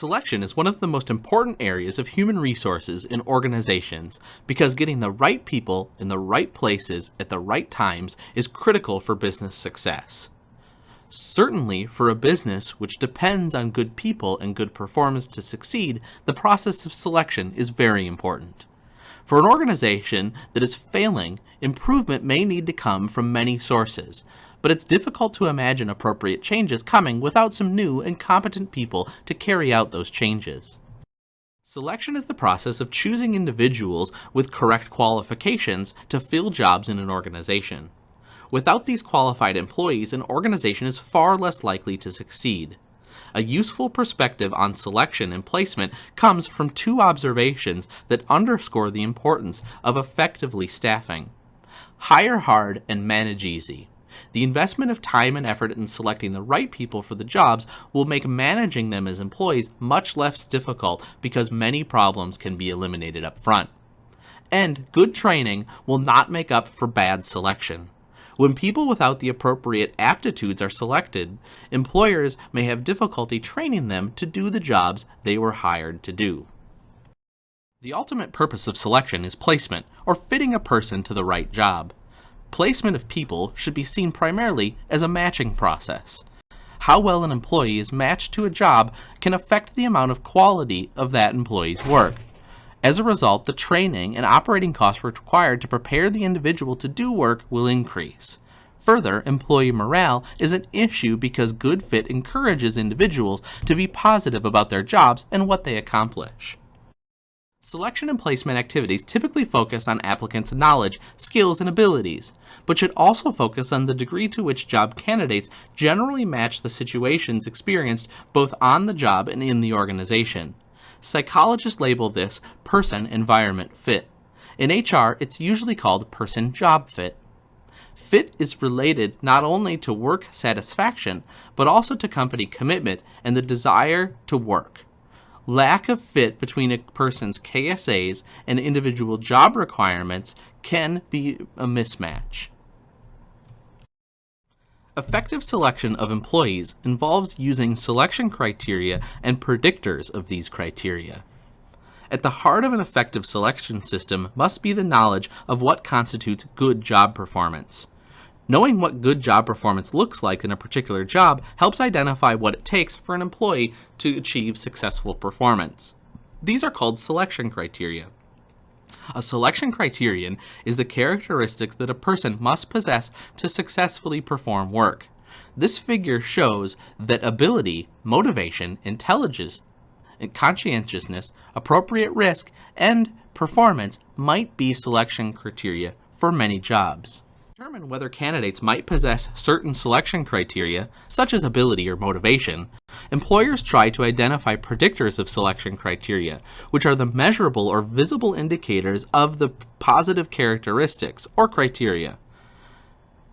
Selection is one of the most important areas of human resources in organizations because getting the right people in the right places at the right times is critical for business success. Certainly, for a business which depends on good people and good performance to succeed, the process of selection is very important. For an organization that is failing, improvement may need to come from many sources, but it's difficult to imagine appropriate changes coming without some new and competent people to carry out those changes. Selection is the process of choosing individuals with correct qualifications to fill jobs in an organization. Without these qualified employees, an organization is far less likely to succeed. A useful perspective on selection and placement comes from two observations that underscore the importance of effectively staffing. Hire hard and manage easy. The investment of time and effort in selecting the right people for the jobs will make managing them as employees much less difficult because many problems can be eliminated up front. And good training will not make up for bad selection. When people without the appropriate aptitudes are selected, employers may have difficulty training them to do the jobs they were hired to do. The ultimate purpose of selection is placement, or fitting a person to the right job. Placement of people should be seen primarily as a matching process. How well an employee is matched to a job can affect the amount of quality of that employee's work. As a result, the training and operating costs required to prepare the individual to do work will increase. Further, employee morale is an issue because good fit encourages individuals to be positive about their jobs and what they accomplish. Selection and placement activities typically focus on applicants' knowledge, skills, and abilities, but should also focus on the degree to which job candidates generally match the situations experienced both on the job and in the organization. Psychologists label this person-environment fit. In HR, it's usually called person-job fit. Fit is related not only to work satisfaction, but also to company commitment and the desire to work. Lack of fit between a person's KSAs and individual job requirements can be a mismatch. Effective selection of employees involves using selection criteria and predictors of these criteria. At the heart of an effective selection system must be the knowledge of what constitutes good job performance. Knowing what good job performance looks like in a particular job helps identify what it takes for an employee to achieve successful performance. These are called selection criteria. A selection criterion is the characteristics that a person must possess to successfully perform work. This figure shows that ability, motivation, intelligence, conscientiousness, appropriate risk, and performance might be selection criteria for many jobs. To determine whether candidates might possess certain selection criteria, such as ability or motivation, employers try to identify predictors of selection criteria, which are the measurable or visible indicators of the positive characteristics or criteria.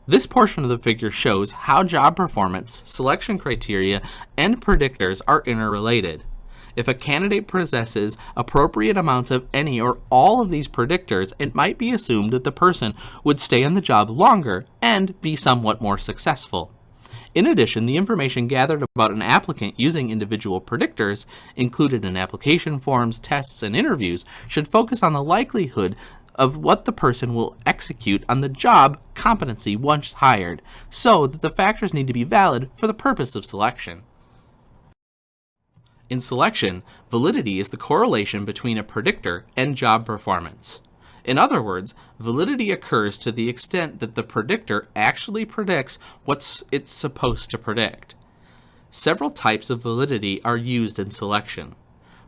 This portion of the figure shows how job performance, selection criteria, and predictors are interrelated. If a candidate possesses appropriate amounts of any or all of these predictors, it might be assumed that the person would stay on the job longer and be somewhat more successful. In addition, the information gathered about an applicant using individual predictors, included in application forms, tests, and interviews, should focus on the likelihood of what the person will execute on the job competency once hired, so that the factors need to be valid for the purpose of selection. In selection, validity is the correlation between a predictor and job performance. In other words, validity occurs to the extent that the predictor actually predicts what it's supposed to predict. Several types of validity are used in selection.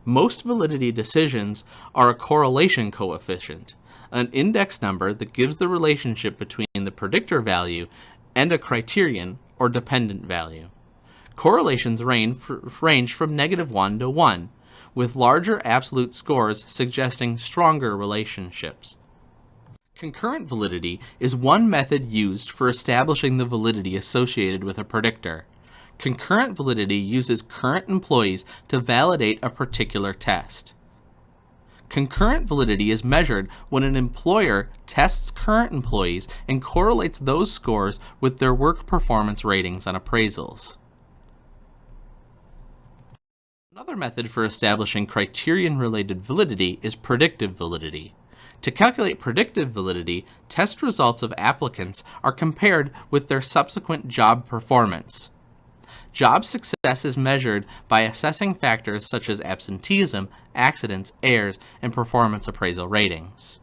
Most validity decisions are a correlation coefficient, an index number that gives the relationship between the predictor value and a criterion or dependent value. Correlations range from -1 to 1, with larger absolute scores suggesting stronger relationships. Concurrent validity is one method used for establishing the validity associated with a predictor. Concurrent validity uses current employees to validate a particular test. Concurrent validity is measured when an employer tests current employees and correlates those scores with their work performance ratings on appraisals. Another method for establishing criterion-related validity is predictive validity. To calculate predictive validity, test results of applicants are compared with their subsequent job performance. Job success is measured by assessing factors such as absenteeism, accidents, errors, and performance appraisal ratings.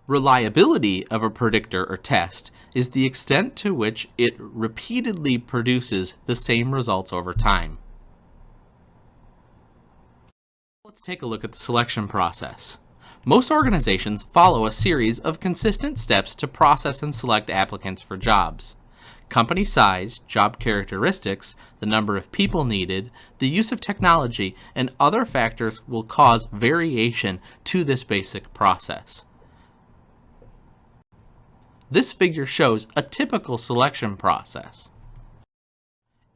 Reliability of a predictor or test is the extent to which it repeatedly produces the same results over time. Let's take a look at the selection process. Most organizations follow a series of consistent steps to process and select applicants for jobs. Company size, job characteristics, the number of people needed, the use of technology, and other factors will cause variation to this basic process. This figure shows a typical selection process.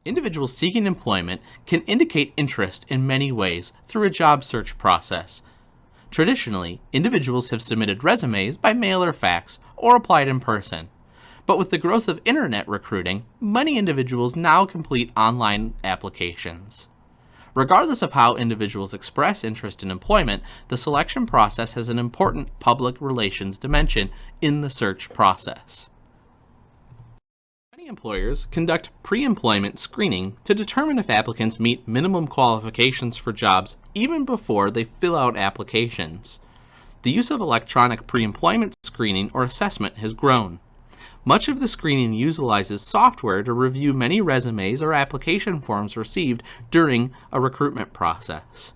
Individuals seeking employment can indicate interest in many ways through a job search process. Traditionally, individuals have submitted resumes by mail or fax or applied in person. But with the growth of internet recruiting, many individuals now complete online applications. Regardless of how individuals express interest in employment, the selection process has an important public relations dimension in the search process. Many employers conduct pre-employment screening to determine if applicants meet minimum qualifications for jobs even before they fill out applications. The use of electronic pre-employment screening or assessment has grown. Much of the screening utilizes software to review many resumes or application forms received during a recruitment process.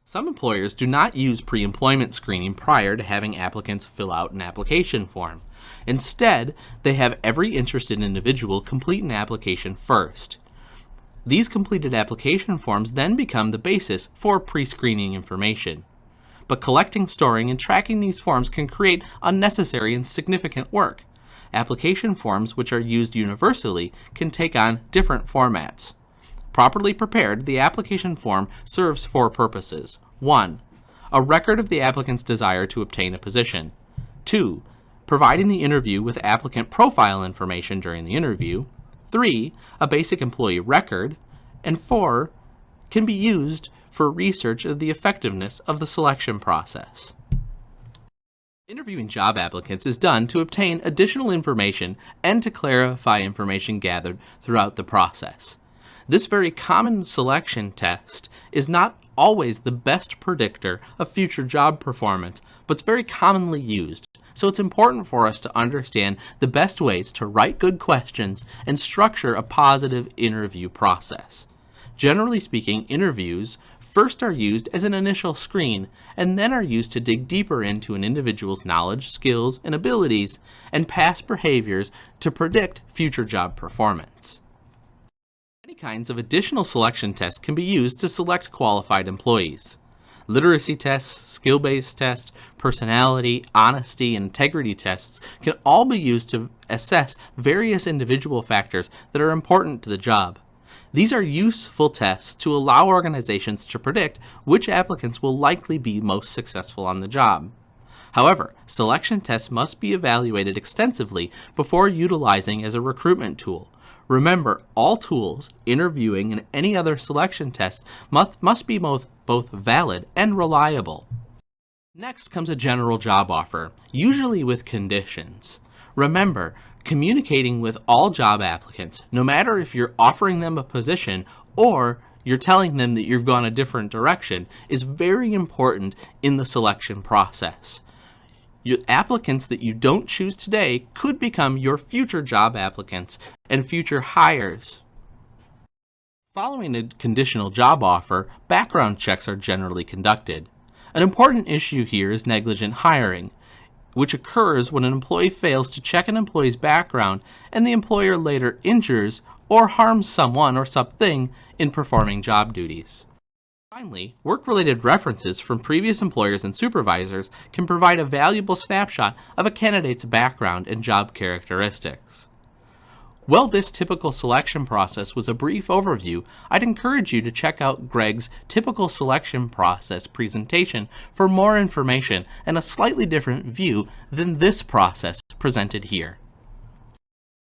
Some employers do not use pre-employment screening prior to having applicants fill out an application form. Instead, they have every interested individual complete an application first. These completed application forms then become the basis for pre-screening information. But collecting, storing, and tracking these forms can create unnecessary and significant work. Application forms, which are used universally, can take on different formats. Properly prepared, the application form serves four purposes. 1. A record of the applicant's desire to obtain a position. 2. Providing the interview with applicant profile information during the interview. 3. A basic employee record. And 4. Can be used for research of the effectiveness of the selection process. Interviewing job applicants is done to obtain additional information and to clarify information gathered throughout the process. This very common selection test is not always the best predictor of future job performance, but it's very commonly used. So it's important for us to understand the best ways to write good questions and structure a positive interview process. Generally speaking, interviews first are used as an initial screen and then are used to dig deeper into an individual's knowledge, skills, and abilities and past behaviors to predict future job performance. Many kinds of additional selection tests can be used to select qualified employees. Literacy tests, skill-based tests, personality, honesty, and integrity tests can all be used to assess various individual factors that are important to the job. These are useful tests to allow organizations to predict which applicants will likely be most successful on the job. However, selection tests must be evaluated extensively before utilizing as a recruitment tool. Remember, all tools, interviewing, and any other selection test must be both valid and reliable. Next comes a general job offer, usually with conditions. Remember, communicating with all job applicants, no matter if you're offering them a position or you're telling them that you've gone a different direction, is very important in the selection process. Your applicants that you don't choose today could become your future job applicants and future hires. Following a conditional job offer, background checks are generally conducted. An important issue here is negligent hiring, which occurs when an employee fails to check an employee's background and the employer later injures or harms someone or something in performing job duties. Finally, work-related references from previous employers and supervisors can provide a valuable snapshot of a candidate's background and job characteristics. While this typical selection process was a brief overview, I'd encourage you to check out Greg's typical selection process presentation for more information and a slightly different view than this process presented here.